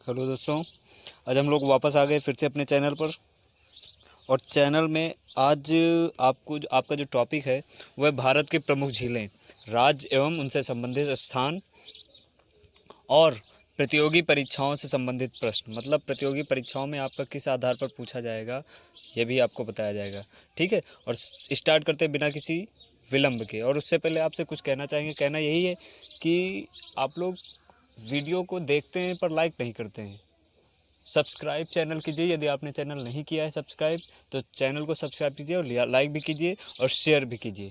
Hello दोस्तों, आज हम लोग वापस आ गए फिर से अपने चैनल पर। और चैनल में आज आपका जो टॉपिक है वह भारत की प्रमुख झीलें, राज्य एवं उनसे संबंधित स्थान और प्रतियोगी परीक्षाओं से संबंधित प्रश्न। मतलब प्रतियोगी परीक्षाओं में आपका किस आधार पर पूछा जाएगा ये भी आपको बताया जाएगा। ठीक है, और स्टार्ट करते हैं बिना किसी विलंब के। और उससे पहले आपसे कुछ कहना चाहेंगे। कहना यही है कि आप लोग वीडियो को देखते हैं पर लाइक नहीं करते हैं। सब्सक्राइब चैनल कीजिए, यदि आपने चैनल नहीं किया है सब्सक्राइब तो चैनल को सब्सक्राइब कीजिए और लाइक भी कीजिए और शेयर भी कीजिए।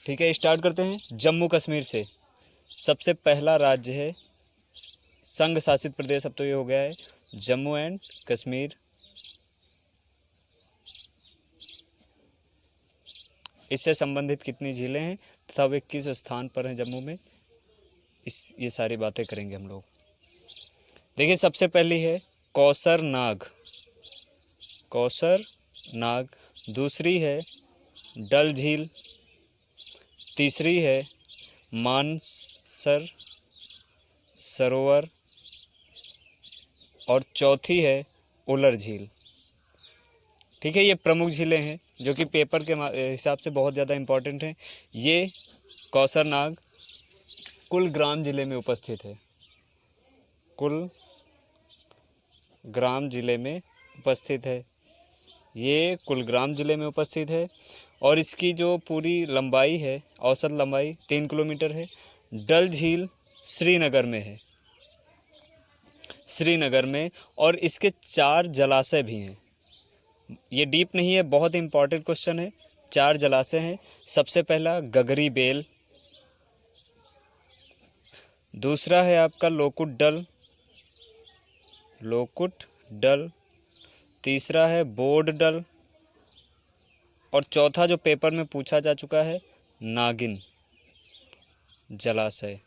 ठीक है, स्टार्ट करते हैं जम्मू कश्मीर से। सबसे पहला राज्य है संघ शासित प्रदेश, अब तो ये हो गया है जम्मू एंड कश्मीर। इससे संबंधित कितनी झीलें हैं तथा वे किस स्थान पर हैं जम्मू में, ये सारी बातें करेंगे हम लोग। देखिए, सबसे पहली है कौसर नाग, दूसरी है डल झील, तीसरी है मानसर सरोवर और चौथी है उलर झील। ठीक है, ये प्रमुख झीलें हैं जो कि पेपर के हिसाब से बहुत ज़्यादा इम्पोर्टेंट हैं। ये कौसर नाग कुलग्राम जिले में उपस्थित है, कुलग्राम जिले में उपस्थित है। ये कुलग्राम जिले में उपस्थित है और इसकी जो पूरी लंबाई है, औसत लंबाई 3 किलोमीटर है। डल झील श्रीनगर में है, और इसके 4 जलाशय भी हैं। ये डीप नहीं है, बहुत इंपॉर्टेंट क्वेश्चन है। 4 जलाशय हैं। सबसे पहला गगरी बेल, दूसरा है आपका लोकुट डल, तीसरा है बोर्ड डल और चौथा जो पेपर में पूछा जा चुका है नागिन जलाशय।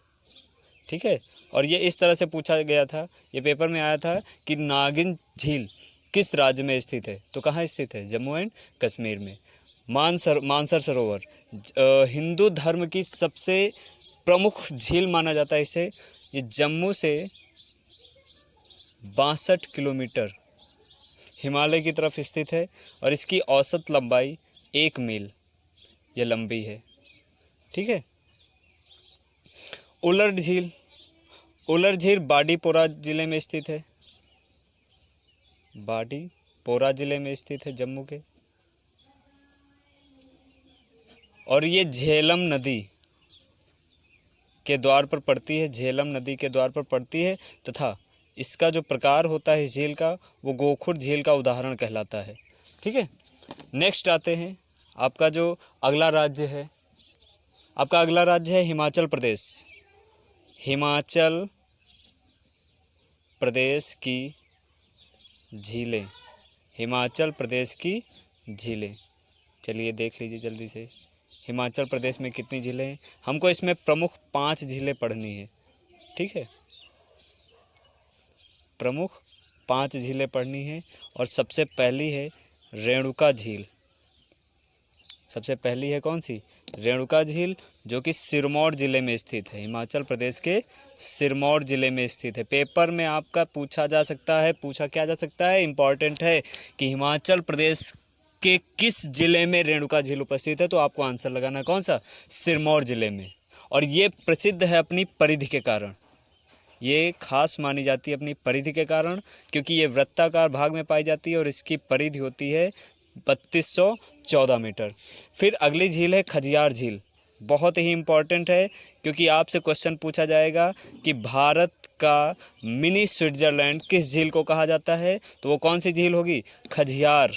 ठीक है, और ये इस तरह से पूछा गया था, ये पेपर में आया था कि नागिन झील किस राज्य में स्थित है, तो कहाँ स्थित है? जम्मू एंड कश्मीर में। मानसर सरोवर हिंदू धर्म की सबसे प्रमुख झील माना जाता है इसे। ये जम्मू से 62 किलोमीटर हिमालय की तरफ स्थित है और इसकी औसत लंबाई 1 मील ये लंबी है। ठीक है, उलर झील बाडीपोरा जिले में स्थित है, बाडीपोरा जिले में स्थित है जम्मू के। और ये झेलम नदी के द्वार पर पड़ती है, तथा इसका जो प्रकार होता है झील का वो गोखुर झील का उदाहरण कहलाता है। ठीक है, नेक्स्ट आते हैं आपका जो अगला राज्य है, हिमाचल प्रदेश की झीलें। चलिए देख लीजिए जल्दी से, हिमाचल प्रदेश में कितनी झीलें हैं। हमको इसमें प्रमुख 5 झीलें पढ़नी है। ठीक है, प्रमुख 5 झीलें पढ़नी है और सबसे पहली है रेणुका झील। सबसे पहली है कौन सी? रेणुका झील, जो कि सिरमौर जिले में स्थित है, हिमाचल प्रदेश के सिरमौर जिले में स्थित है। पेपर में आपका पूछा जा सकता है, इम्पॉर्टेंट है कि हिमाचल प्रदेश के किस जिले में रेणुका झील उपस्थित है, तो आपको आंसर लगाना कौन सा? सिरमौर जिले में। और ये प्रसिद्ध है अपनी परिधि के कारण, ये खास मानी जाती है अपनी परिधि के कारण, क्योंकि ये वृत्ताकार भाग में पाई जाती है और इसकी परिधि होती है 3214 मीटर। फिर अगली झील है खजियार झील, बहुत ही इम्पॉर्टेंट है क्योंकि आपसे क्वेश्चन पूछा जाएगा कि भारत का मिनी स्विट्जरलैंड किस झील को कहा जाता है, तो वो कौन सी झील होगी? खजियार।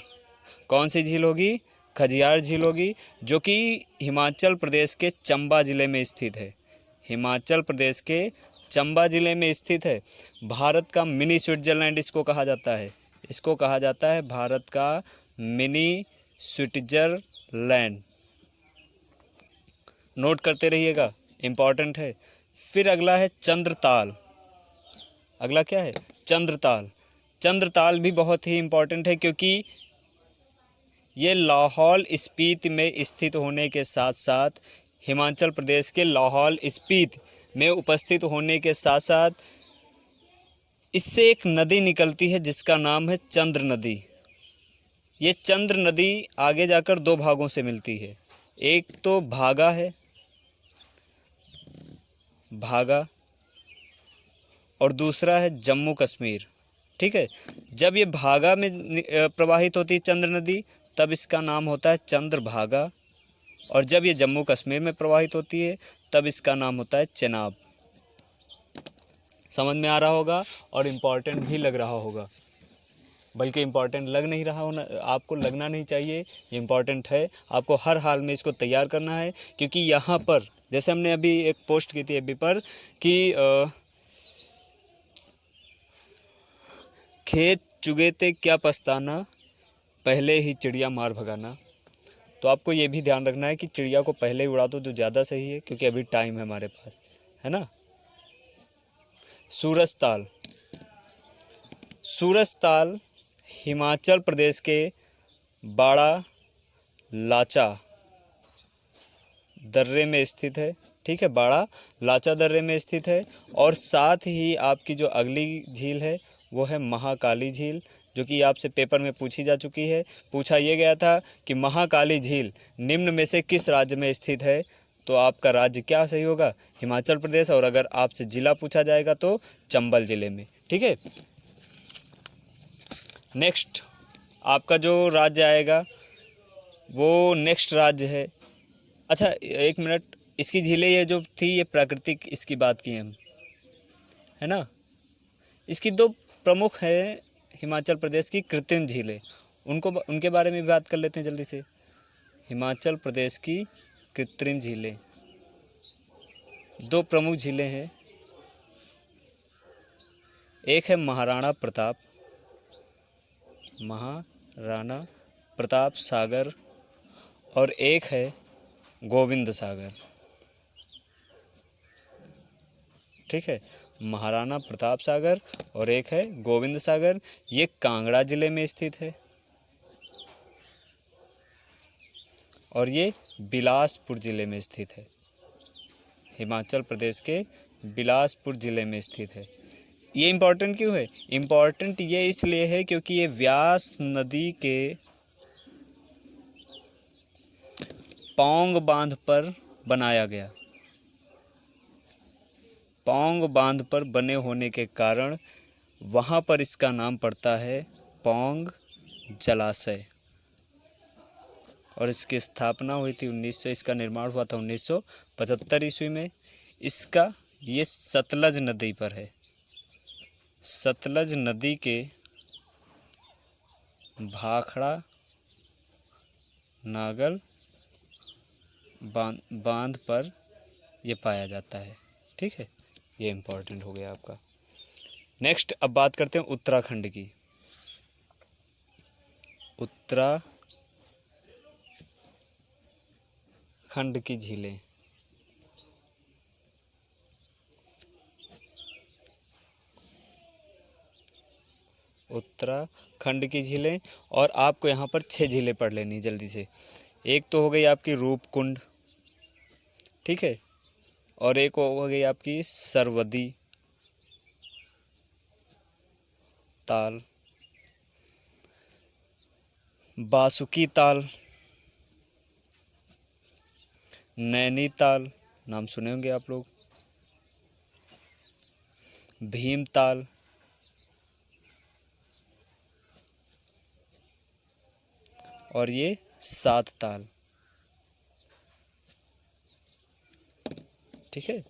कौन सी झील होगी? खजियार झील होगी, जो कि हिमाचल प्रदेश के चंबा जिले में स्थित है। भारत का मिनी स्विट्जरलैंड इसको कहा जाता है, भारत का मिनी स्विट्जरलैंड। नोट करते रहिएगा, इम्पॉर्टेंट है। फिर अगला है चंद्रताल। अगला क्या है? चंद्रताल भी बहुत ही इम्पॉर्टेंट है, क्योंकि ये लाहौल स्पीति में स्थित होने के साथ साथ हिमाचल प्रदेश के लाहौल स्पीति में उपस्थित होने के साथ साथ इससे एक नदी निकलती है जिसका नाम है चंद्र नदी। ये चंद्र नदी आगे जाकर दो भागों से मिलती है, एक तो भागा है, भागा, और दूसरा है जम्मू कश्मीर। ठीक है, जब ये भागा में प्रवाहित होती है चंद्र नदी तब इसका नाम होता है चंद्रभागा, और जब ये जम्मू कश्मीर में प्रवाहित होती है तब इसका नाम होता है चेनाब। समझ में आ रहा होगा और इम्पॉर्टेंट भी लग रहा होगा, बल्कि इम्पॉर्टेंट लग नहीं रहा होना, आपको लगना नहीं चाहिए, ये इम्पॉर्टेंट है। आपको हर हाल में इसको तैयार करना है, क्योंकि यहाँ पर जैसे हमने अभी एक पोस्ट की थी एफबी पर कि खेत चुगे ते क्या पछताना, पहले ही चिड़िया मार भगाना। तो आपको ये भी ध्यान रखना है कि चिड़िया को पहले ही उड़ा दो तो ज़्यादा सही है, क्योंकि अभी टाइम है हमारे पास, है ना। सूरजताल, सूरजताल हिमाचल प्रदेश के बाड़ा लाचा दर्रे में स्थित है। ठीक है, बाड़ा लाचा दर्रे में स्थित है। और साथ ही आपकी जो अगली झील है वो है महाकाली झील, जो कि आपसे पेपर में पूछी जा चुकी है। पूछा ये गया था कि महाकाली झील निम्न में से किस राज्य में स्थित है, तो आपका राज्य क्या सही होगा, हिमाचल प्रदेश। और अगर आपसे ज़िला पूछा जाएगा तो चंबल ज़िले में। ठीक है, नेक्स्ट आपका जो राज्य आएगा वो नेक्स्ट राज्य है। अच्छा एक मिनट, इसकी झीलें ये जो थी ये प्राकृतिक इसकी बात की हम, है ना। इसकी दो प्रमुख है हिमाचल प्रदेश की कृत्रिम झीलें, उनके बारे में भी बात कर लेते हैं जल्दी से। हिमाचल प्रदेश की कृत्रिम झीलें, दो प्रमुख झीलें हैं, एक है महाराणा प्रताप सागर, और एक है गोविंद सागर। ठीक है, महाराणा प्रताप सागर और एक है गोविंद सागर। ये कांगड़ा ज़िले में स्थित है और ये बिलासपुर ज़िले में स्थित है। हिमाचल प्रदेश के बिलासपुर ज़िले में स्थित है। ये इम्पॉर्टेंट क्यों है? इम्पॉर्टेंट ये इसलिए है क्योंकि ये व्यास नदी के पौंग बांध पर बनाया गया। पौंग बांध पर बने होने के कारण वहाँ पर इसका नाम पड़ता है पौंग जलाशय। और इसकी स्थापना हुई थी 1900, इसका निर्माण हुआ था 1975 ईस्वी में। इसका ये सतलज नदी पर है। सतलज नदी के भाखड़ा नागल बांध पर ये पाया जाता है। ठीक है, ये इम्पोर्टेंट हो गया आपका। नेक्स्ट अब बात करते हैं उत्तराखंड की। उत्तराखंड की झीलें। उत्तराखंड की झीलें, और आपको यहाँ पर 6 झीलें पढ़ लेनी जल्दी से। एक तो हो गई आपकी रूपकुंड, ठीक है, और एक हो गई आपकी सरवदी ताल, बासुकी ताल, नैनीताल, नाम सुने होंगे आप लोग, भीमताल, और ये 7 ताल। ठीक है,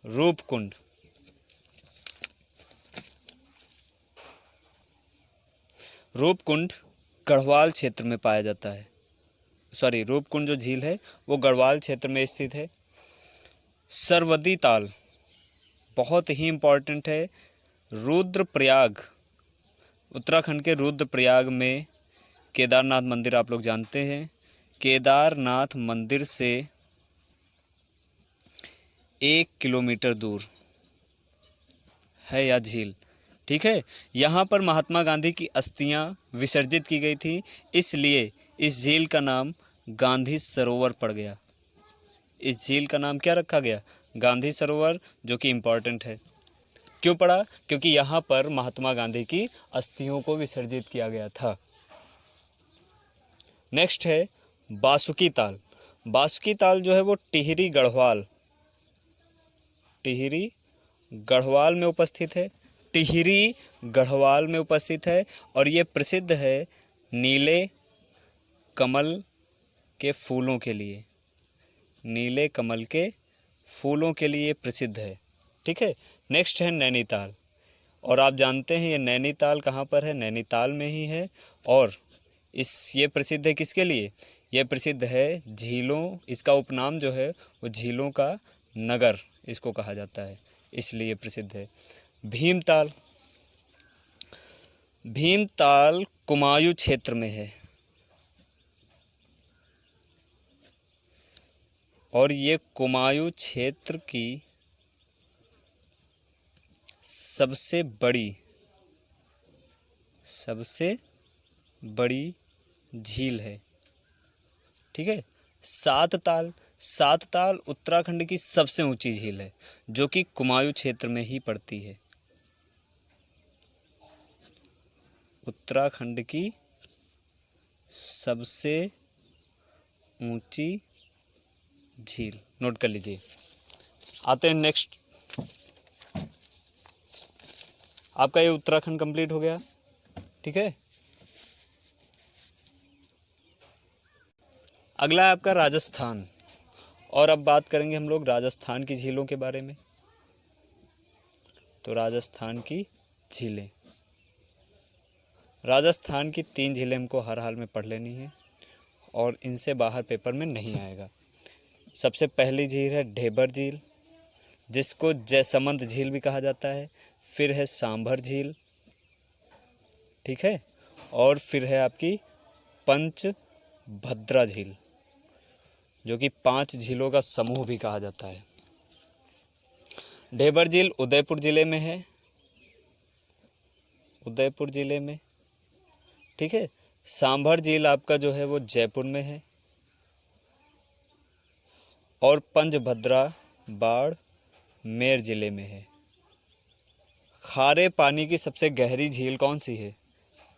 रूपकुंड, रूपकुंड गढ़वाल क्षेत्र में पाया जाता है। सॉरी, रूपकुंड जो झील है वो गढ़वाल क्षेत्र में स्थित है। सरवदी ताल बहुत ही इम्पोर्टेंट है। रुद्रप्रयाग, उत्तराखंड के रुद्रप्रयाग में केदारनाथ मंदिर आप लोग जानते हैं। केदारनाथ मंदिर से 1 किलोमीटर दूर है यह झील। ठीक है, यहाँ पर महात्मा गांधी की अस्थियाँ विसर्जित की गई थी, इसलिए इस झील का नाम गांधी सरोवर पड़ गया। इस झील का नाम क्या रखा गया? गांधी सरोवर, जो कि इम्पोर्टेंट है। क्यों पड़ा? क्योंकि यहाँ पर महात्मा गांधी की अस्थियों को विसर्जित किया गया था। नेक्स्ट है बासुकी ताल। बासुकी ताल जो है वो टिहरी गढ़वाल में उपस्थित है। टिहरी गढ़वाल में उपस्थित है और ये प्रसिद्ध है नीले कमल के फूलों के लिए। नीले कमल के फूलों के लिए प्रसिद्ध है। ठीक है। नेक्स्ट है नैनीताल, और आप जानते हैं ये नैनीताल कहाँ पर है? नैनीताल में ही है। और ये प्रसिद्ध है किसके लिए? ये प्रसिद्ध है झीलों, इसका उपनाम जो है वो झीलों का नगर इसको कहा जाता है, इसलिए प्रसिद्ध है। भीमताल। भीमताल कुमायूं क्षेत्र में है और ये कुमायूं क्षेत्र की सबसे बड़ी झील है। ठीक है। सात ताल उत्तराखंड की सबसे ऊंची झील है जो कि कुमायूं क्षेत्र में ही पड़ती है। उत्तराखंड की सबसे ऊंची झील, नोट कर लीजिए। आते हैं नेक्स्ट। आपका ये उत्तराखंड कंप्लीट हो गया। ठीक है। अगला है आपका राजस्थान, और अब बात करेंगे हम लोग राजस्थान की झीलों के बारे में। तो राजस्थान की झीलें, राजस्थान की 3 झीलें हमको हर हाल में पढ़ लेनी है और इनसे बाहर पेपर में नहीं आएगा। सबसे पहली झील है ढेबर झील, जिसको जयसमंद झील भी कहा जाता है। फिर है सांभर झील, ठीक है, और फिर है आपकी पंचभद्रा झील, जो कि 5 झीलों का समूह भी कहा जाता है। ढेबर झील उदयपुर ज़िले में है, उदयपुर ज़िले में, ठीक है। सांभर झील आपका जो है वो जयपुर में है, और पंचभद्रा बाड़मेर ज़िले में है। खारे पानी की सबसे गहरी झील कौन सी है?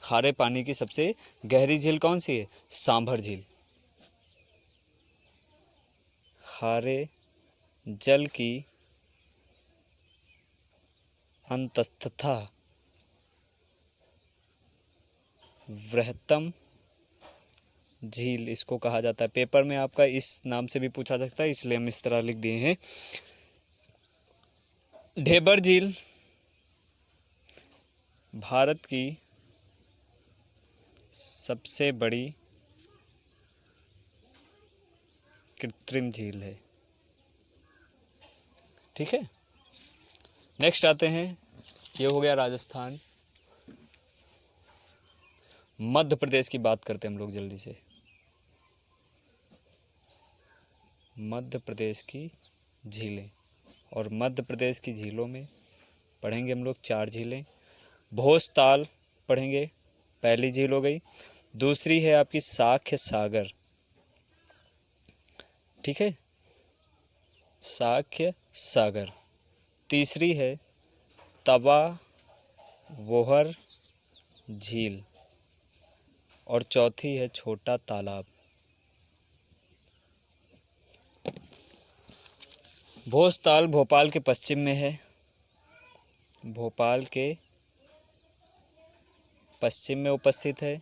खारे पानी की सबसे गहरी झील कौन सी है? सांभर झील। खारे जल की अंतस्थता वृहत्तम झील इसको कहा जाता है। पेपर में आपका इस नाम से भी पूछा सकता है, इसलिए हम इस तरह लिख दिए हैं। ढेबर झील भारत की सबसे बड़ी कृत्रिम झील है, ठीक है। नेक्स्ट आते हैं, ये हो गया राजस्थान। मध्य प्रदेश की बात करते हैं हम लोग जल्दी से। मध्य प्रदेश की झीलें, और मध्य प्रदेश की झीलों में पढ़ेंगे हम लोग 4 झीलें। भोजताल पढ़ेंगे, पहली झील हो गई। दूसरी है आपकी साख्य सागर, ठीक है, साख्य सागर। तीसरी है तवा वोहर झील, और चौथी है छोटा तालाब। भोजताल भोपाल के पश्चिम में है, भोपाल के पश्चिम में उपस्थित है।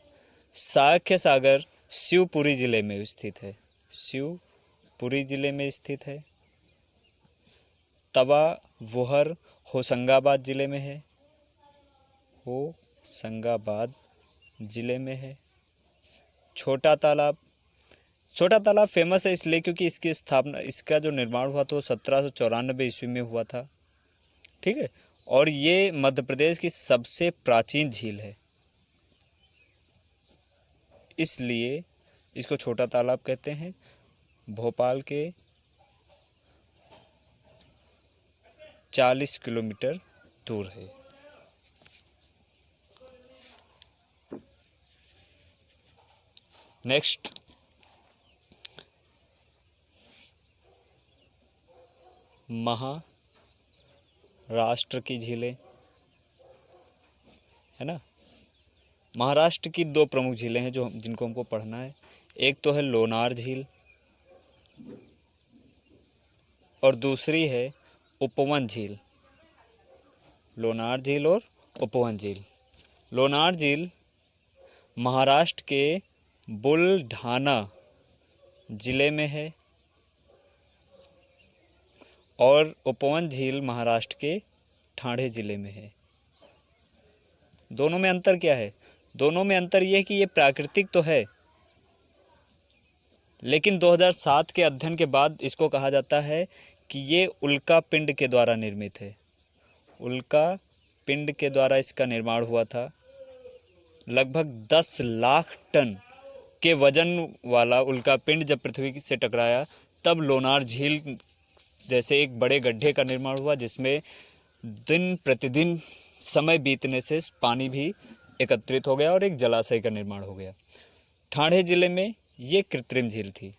साख्य सागर शिवपुरी ज़िले में स्थित है, शिवपुरी ज़िले में स्थित है। तवा वोहर होशंगाबाद ज़िले में है, होशंगाबाद ज़िले में है। छोटा तालाब फेमस है इसलिए क्योंकि इसका जो निर्माण हुआ तो 1794 ईस्वी में हुआ था, ठीक है, और ये मध्य प्रदेश की सबसे प्राचीन झील है, इसलिए इसको छोटा तालाब कहते हैं। भोपाल के 40 किलोमीटर दूर है। नेक्स्ट, महाराष्ट्र की झीलें, है ना। महाराष्ट्र की दो प्रमुख झीलें हैं जिनको हमको पढ़ना है। एक तो है लोनार झील और दूसरी है उपवन झील। लोनार झील और उपवन झील। लोनार झील महाराष्ट्र के बुलढाना जिले में है और उपवन झील महाराष्ट्र के ठाणे जिले में है। दोनों में अंतर क्या है? दोनों में अंतर ये है कि ये प्राकृतिक तो है, लेकिन 2007 के अध्ययन के बाद इसको कहा जाता है कि ये उल्का पिंड के द्वारा निर्मित है। उल्का पिंड के द्वारा इसका निर्माण हुआ था। लगभग 10 लाख टन के वजन वाला उल्का पिंड जब पृथ्वी से टकराया तब लोनार झील जैसे एक बड़े गड्ढे का निर्माण हुआ, जिसमें दिन प्रतिदिन समय बीतने से पानी भी एकत्रित हो गया और एक जलाशय का निर्माण हो गया। ठाणे जिले में ये कृत्रिम झील थी।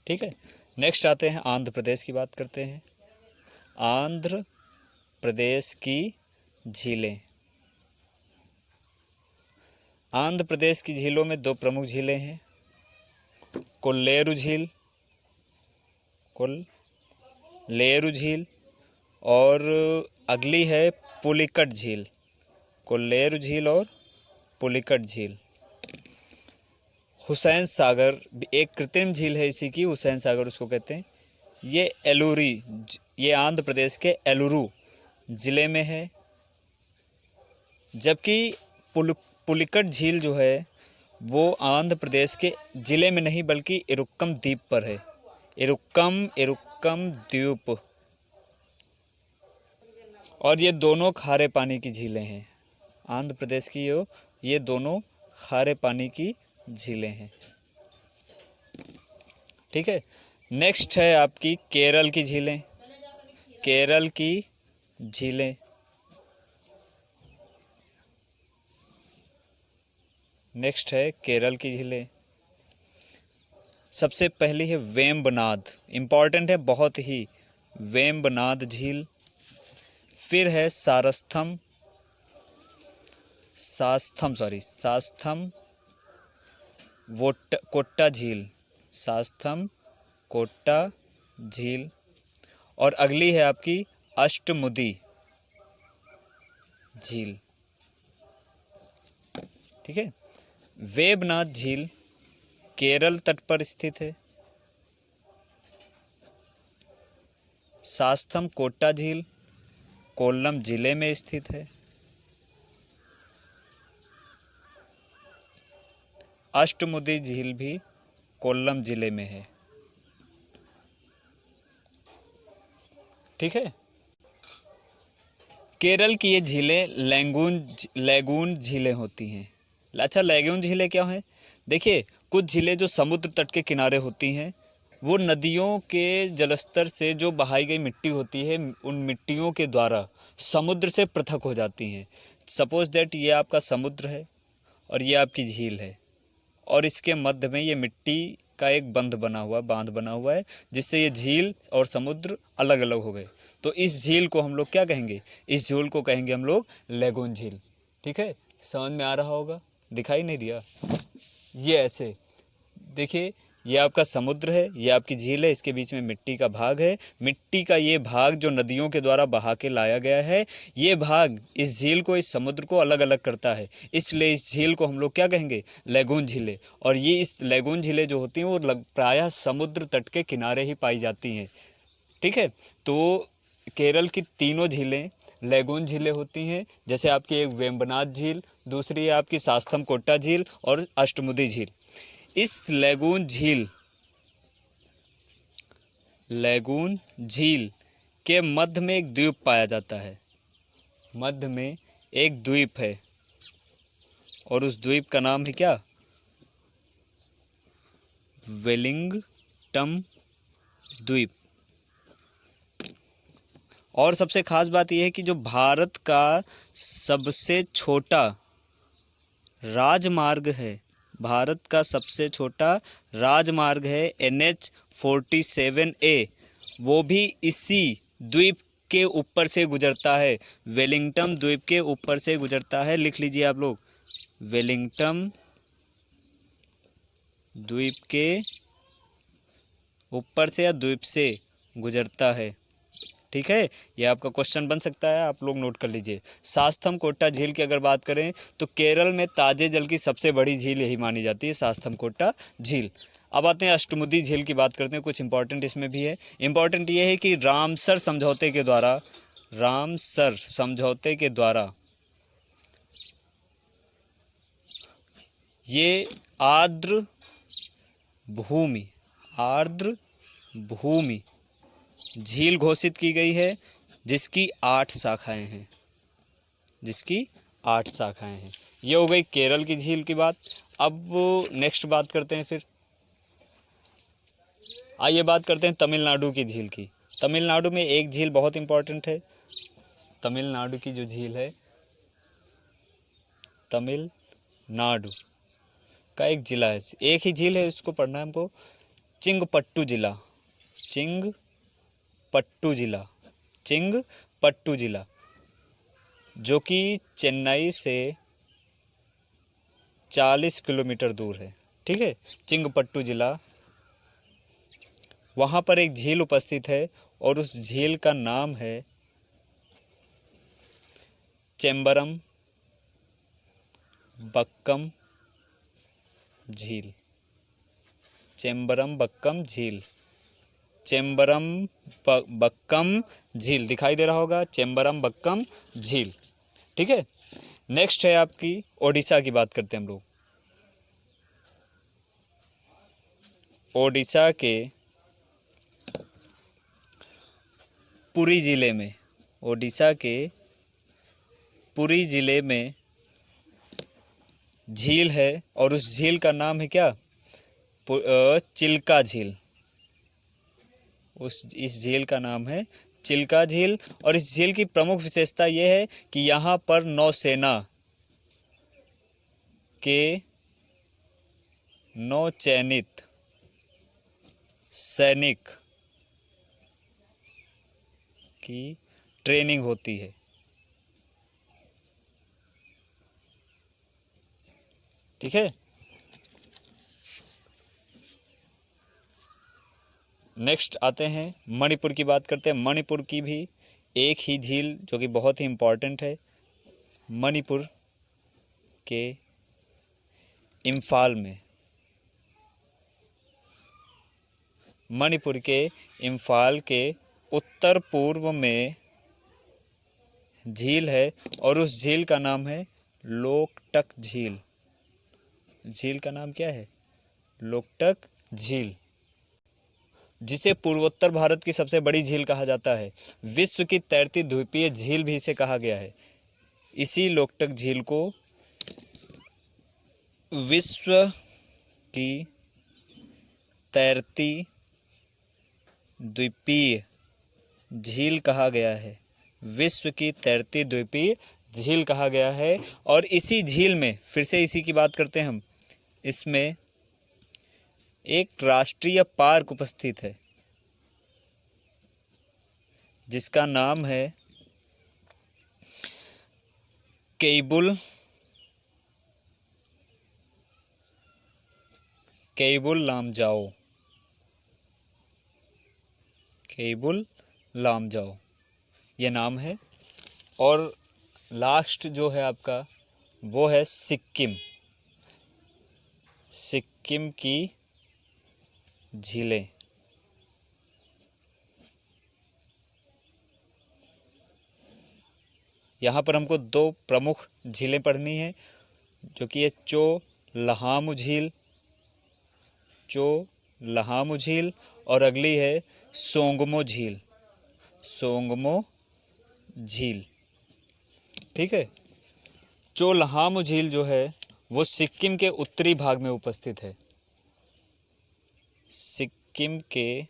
ठीक है, नेक्स्ट आते हैं आंध्र प्रदेश की बात करते हैं। आंध्र प्रदेश की झीलें। आंध्र प्रदेश की झीलों में दो प्रमुख झीलें हैं, कोल्लेरू झील, कोल्लेरू झील और अगली है पुलिकट झील। कोल्लेरू झील और पुलिकट झील। हुसैन सागर एक कृत्रिम झील है इसी की, हुसैन सागर उसको कहते हैं। ये आंध्र प्रदेश के एलुरू ज़िले में है, जबकि पुलिकट झील जो है वो आंध्र प्रदेश के ज़िले में नहीं बल्कि इरुक्कम द्वीप पर है। इरुक्कम द्वीप। और ये दोनों खारे पानी की झीलें हैं। आंध्र प्रदेश की ये दोनों खारे पानी की झीलें हैं। ठीक है, नेक्स्ट है आपकी केरल की झीलें। केरल की झीलें। नेक्स्ट है केरल की झीलें। सबसे पहली है वेम्बनाड, इम्पॉर्टेंट है बहुत ही, वेम्बनाड झील। फिर है सास्थम कोट्टा झील, सास्थम कोट्टा झील। और अगली है आपकी अष्टमुदी झील। ठीक है, वेम्बनाड झील केरल तट पर स्थित है। सास्थम कोट्टा झील कोल्लम जिले में स्थित है। अष्टमुदी झील भी कोल्लम जिले में है। ठीक है, केरल की ये झीलें लैगून झीलें होती हैं। अच्छा, लैगून झीलें क्या हैं? देखिए, कुछ झीलें जो समुद्र तट के किनारे होती हैं वो नदियों के जलस्तर से जो बहाई गई मिट्टी होती है उन मिट्टियों के द्वारा समुद्र से पृथक हो जाती हैं। सपोज दैट ये आपका समुद्र है और ये आपकी झील है और इसके मध्य में ये मिट्टी का एक बांध बना हुआ है जिससे ये झील और समुद्र अलग अलग हो गए। तो इस झील को हम लोग क्या कहेंगे? इस झील को कहेंगे हम लोग लैगून झील। ठीक है, समझ में आ रहा होगा? दिखाई नहीं दिया? ये ऐसे देखिए, ये आपका समुद्र है, ये आपकी झील है, इसके बीच में मिट्टी का भाग है। मिट्टी का ये भाग जो नदियों के द्वारा बहा के लाया गया है, ये भाग इस झील को, इस समुद्र को अलग अलग करता है। इसलिए इस झील को हम लोग क्या कहेंगे? लैगून झीलें। और ये इस लैगून झीलें जो होती हैं वो प्रायः समुद्र तट के किनारे ही पाई जाती हैं। ठीक है, तो केरल की तीनों झीलें लैगून झीलें होती हैं। जैसे आपकी एक वेम्बनाड झील, दूसरी है आपकी सास्थम कोट्टा झील और अष्टमुदी झील। इस लैगून झील के मध्य में एक द्वीप पाया जाता है। मध्य में एक द्वीप है और उस द्वीप का नाम है क्या? वेलिंगटन द्वीप। और सबसे खास बात यह है कि जो भारत का सबसे छोटा राजमार्ग है, भारत का सबसे छोटा राजमार्ग है NH-47A, वो भी इसी द्वीप के ऊपर से गुजरता है। वेलिंगटन द्वीप के ऊपर से गुजरता है, लिख लीजिए आप लोग, वेलिंगटन द्वीप के ऊपर से या द्वीप से गुजरता है। ठीक है, ये आपका क्वेश्चन बन सकता है, आप लोग नोट कर लीजिए। सास्थमकोटा झील की अगर बात करें तो केरल में ताजे जल की सबसे बड़ी झील यही मानी जाती है, सास्थमकोटा झील। अब आते हैं अष्टमुदी झील की बात करते हैं, कुछ इंपॉर्टेंट इसमें भी है। इंपॉर्टेंट ये है कि रामसर समझौते के द्वारा ये आर्द्र भूमि झील घोषित की गई है, जिसकी 8 शाखाएं हैं, ये हो गई केरल की झील की बात। अब नेक्स्ट बात करते हैं, फिर आइए बात करते हैं तमिलनाडु की झील की। तमिलनाडु में एक झील बहुत इंपॉर्टेंट है, तमिलनाडु की जो झील है, तमिलनाडु का एक जिला है, एक ही झील है, उसको पढ़ना है हमको, चिंगपट्टू जिला, जो कि चेन्नई से 40 किलोमीटर दूर है। ठीक है, चिंगपट्टू जिला, वहाँ पर एक झील उपस्थित है और उस झील का नाम है चेम्बरम बक्कम झील दिखाई दे रहा होगा, चेम्बरम बक्कम झील। ठीक है, नेक्स्ट है आपकी ओडिशा की बात करते हैं हम लोग। ओडिशा के पुरी जिले में झील है और उस झील का नाम है क्या, चिल्का झील। इस झील का नाम है चिल्का झील। और इस झील की प्रमुख विशेषता यह है कि यहाँ पर नौसेना के नौचयनित सैनिक की ट्रेनिंग होती है। ठीक है, नेक्स्ट आते हैं मणिपुर की बात करते हैं। मणिपुर की भी एक ही झील जो कि बहुत ही इम्पॉर्टेंट है, मणिपुर के इम्फाल के उत्तर पूर्व में झील है और उस झील का नाम है लोकटक झील। झील का नाम क्या है, लोकटक झील, जिसे पूर्वोत्तर भारत की सबसे बड़ी झील कहा जाता है। विश्व की तैरती द्वीपीय झील भी इसे कहा गया है। इसी लोकटक झील को विश्व की तैरती द्वीपीय झील कहा गया है। विश्व की तैरती द्वीपीय झील कहा गया है। और इसी झील में, फिर से इसी की बात करते हैं हम, इसमें एक राष्ट्रीय पार्क उपस्थित है जिसका नाम है केबुल लामजाओ, ये नाम है। और लास्ट जो है आपका वो है सिक्किम की झीलें। यहाँ पर हमको 2 प्रमुख झीलें पढ़नी है, जो कि है चोलहामू झील और अगली है सोंगमो झील। ठीक है, चोलहामू झील जो है वो सिक्किम के उत्तरी भाग में उपस्थित है। सिक्किम के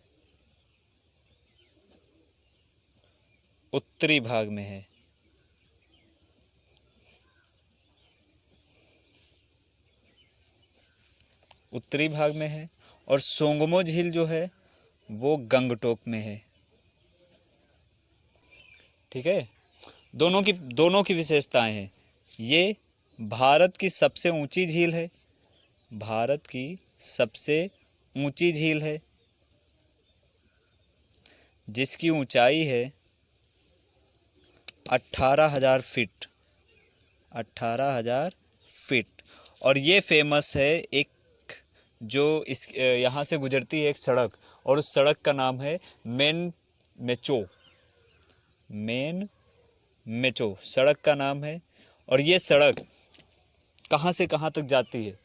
उत्तरी भाग में है। और सोंगमो झील जो है वो गंगटोक में है। ठीक है, दोनों की विशेषताएं हैं। ये भारत की सबसे ऊंची झील है, भारत की सबसे ऊंची झील है, जिसकी ऊंचाई है 18,000 फीट, 18,000 फीट। और ये फेमस है एक जो इस यहाँ से गुजरती है एक सड़क, और उस सड़क का नाम है मेन मेचो सड़क का नाम है। और ये सड़क कहाँ से कहाँ तक जाती है?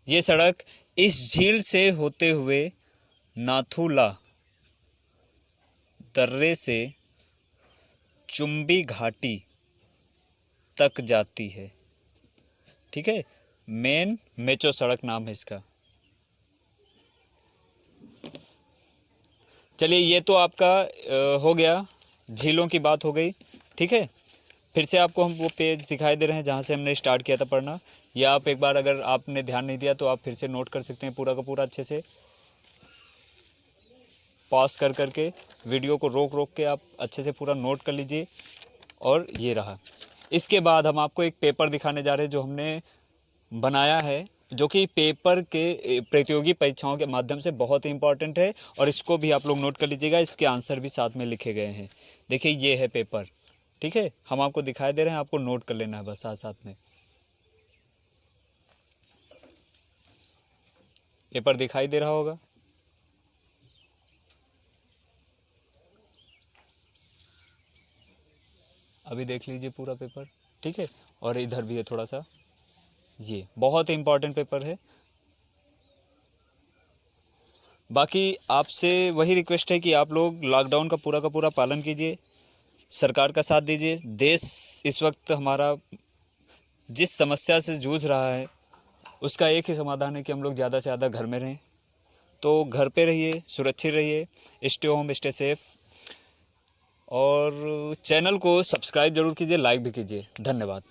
ये सड़क इस झील से होते हुए नाथुला दर्रे से चुंबी घाटी तक जाती है, ठीक है। मेन मेचो सड़क नाम है इसका। चलिए, ये तो आपका हो गया, झीलों की बात हो गई, ठीक है। फिर से आपको हम वो पेज दिखाई दे रहे हैं जहाँ से हमने स्टार्ट किया था पढ़ना। या आप एक बार, अगर आपने ध्यान नहीं दिया तो आप फिर से नोट कर सकते हैं पूरा का पूरा, अच्छे से पॉज कर करके वीडियो को रोक के आप अच्छे से पूरा नोट कर लीजिए। और ये रहा। इसके बाद हम आपको एक पेपर दिखाने जा रहे हैं जो हमने बनाया है, जो कि पेपर के प्रतियोगी परीक्षाओं के माध्यम से बहुत ही इंपॉर्टेंट है। और इसको भी आप लोग नोट कर लीजिएगा, इसके आंसर भी साथ में लिखे गए हैं। देखिए, ये है पेपर, ठीक है। हम आपको दिखाई दे रहे हैं, आपको नोट कर लेना है बस साथ साथ में। पेपर दिखाई दे रहा होगा। अभी देख लीजिए पूरा पेपर, ठीक है। और इधर भी है थोड़ा सा, ये बहुत ही इंपॉर्टेंट पेपर है। बाकी आपसे वही रिक्वेस्ट है कि आप लोग लॉकडाउन का पूरा पालन कीजिए, सरकार का साथ दीजिए। देश इस वक्त हमारा जिस समस्या से जूझ रहा है उसका एक ही समाधान है कि हम लोग ज़्यादा से ज़्यादा घर में रहें। तो घर पे रहिए, सुरक्षित रहिए, स्टे होम स्टे सेफ। और चैनल को सब्सक्राइब ज़रूर कीजिए, लाइक भी कीजिए। धन्यवाद।